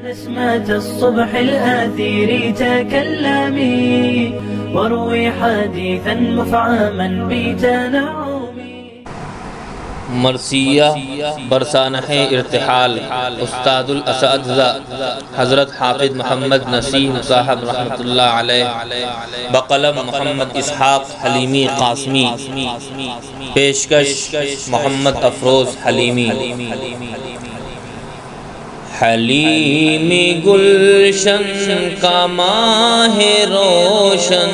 نسمة الصبح الآثير تكلمي واروي حديثا مفعما بتنعمي. مرثیہ برسانحہ ارتحال استاد الاساتذہ حضرت حافظ محمد نسیم صاحب رحمت اللہ علیہ بقلم محمد اسحاق حلیمی قاسمی. پیشکش محمد افروز حلیمی. حلیمی گلشن کا ماہ روشن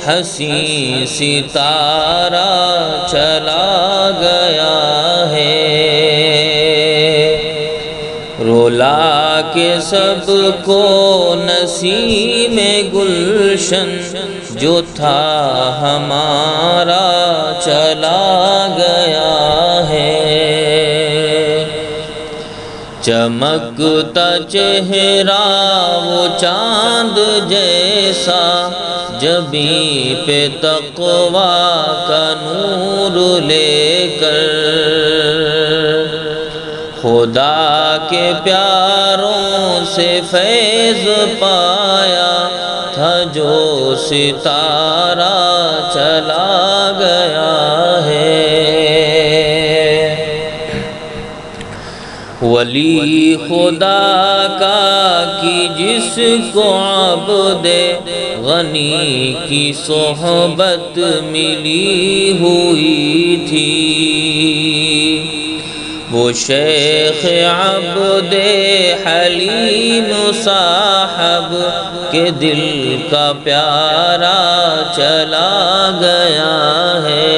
حسین ستارہ چلا گیا ہے. رولا کے سب کو نسیم گلشن جو تھا ہمارا چلا گیا ہے. چمکتا چہرہ وہ چاند جیسا جبیں پہ تقویٰ کا نور لے کر. خدا کے پیاروں سے فیض پایا تھا جو ستارہ چلا گیا ہے. ولی خدا کا کی جس کو عبد غنی کی صحبت ملی ہوئی تھی وہ شیخ عبد حلیم صاحب کے دل کا پیارا چلا گیا ہے.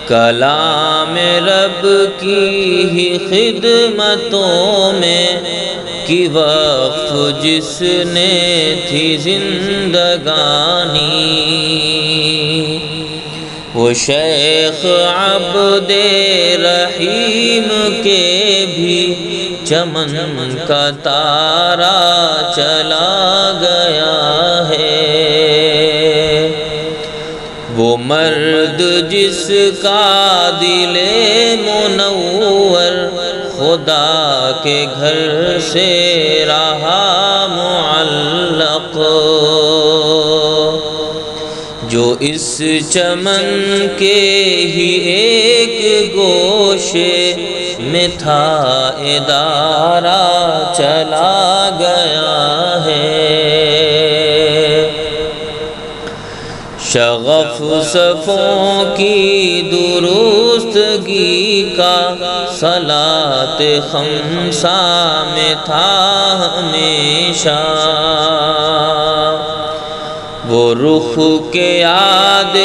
کلام رب کی ہی خدمتوں میں کی وقف جس نے تھی زندگانی وہ شیخ عبد رحیم کے بھی چمن کا تارا چلا گیا ہے. وہ مرد جس کا دل منور خدا کے گھر سے رہا معلق جو اس چمن کے ہی ایک گوشے میں تھا ادارہ چلا گیا ہے. شغف صفوں کی درستگی کا صلاۃ خمسہ میں تھا ہمیشہ وہ رخ کے یاد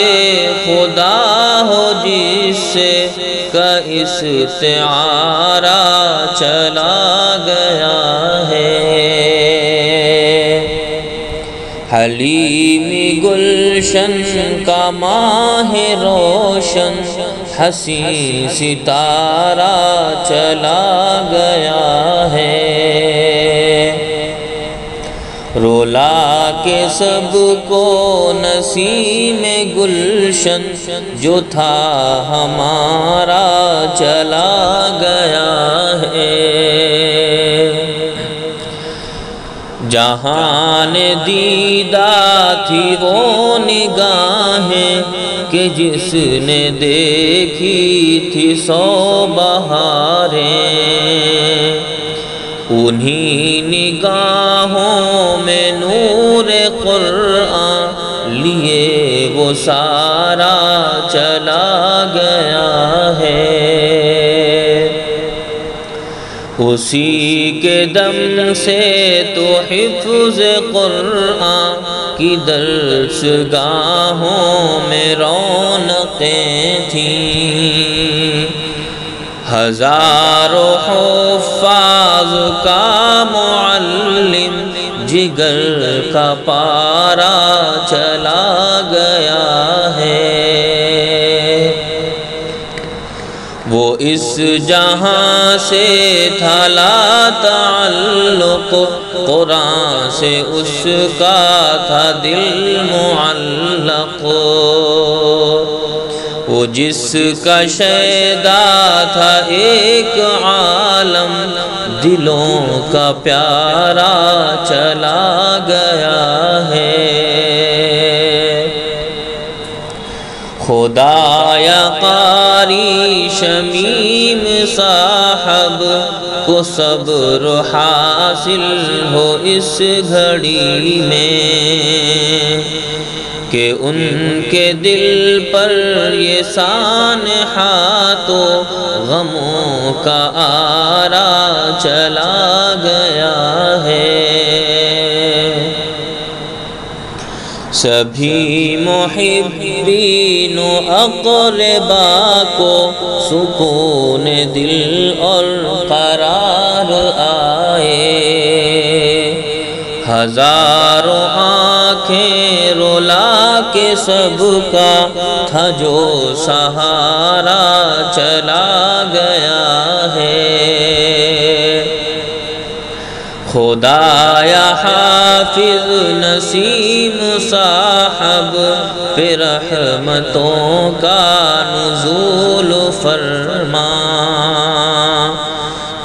خدا ہو جس سے کا استعارہ چلا گیا ہے. حلیمی گلشن کا ماہ روشن حسین ستارہ چلا گیا ہے. رولا کے سب کو نسیم گلشن جو تھا ہمارا چلا گیا ہے. جہان دیدہ تھی وہ نگاہیں کہ جس نے دیکھی تھی 100 بہاریں. انہی نگاہوں میں نور قرآن لیے وہ سارا چلا گیا ہے. اسی کے دم سے تو حفظ قرآن کی درس گاہوں میں رونقیں تھیں. ہزاروں حفاظ کا معلم جگر کا پارا چلا گیا ہے. وہ اس جہاں سے تھا لا تعلق قرآن سے اس کا تھا دل معلق. وہ جس کا شیدا تھا ایک عالم دلوں کا پیارا چلا گیا ہے۔ خدایا قاری شمیم صاحب کو صبر حاصل ہو اس گھڑی میں، کہ ان کے دل پر یہ سانحہ تو غموں کا آرا چلا گیا ہے۔ سبھی محبین و اقربا کو سکون دل اور قرار آئے، ہزاروں آنکھیں رلا کے سب کا تھا جو سہارا چلا گیا ہے۔ خدایا حافظ نسیم صاحب پہ رحمتوں کا نزول فرما،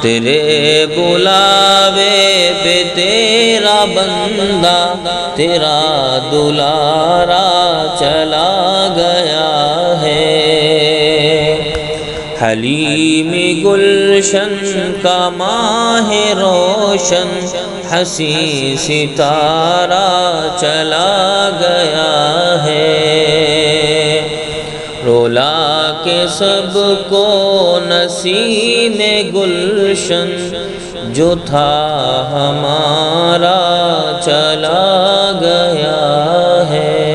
تیرے بلاوے پہ تیرا بندہ تیرا دلارا چلا گیا ہے۔ حلیمی گلشن کا ماہ روشن حسین ستارہ چلا گیا ہے۔ رولا کے سب کو نسیم گلشن جو تھا ہمارا چلا گیا ہے۔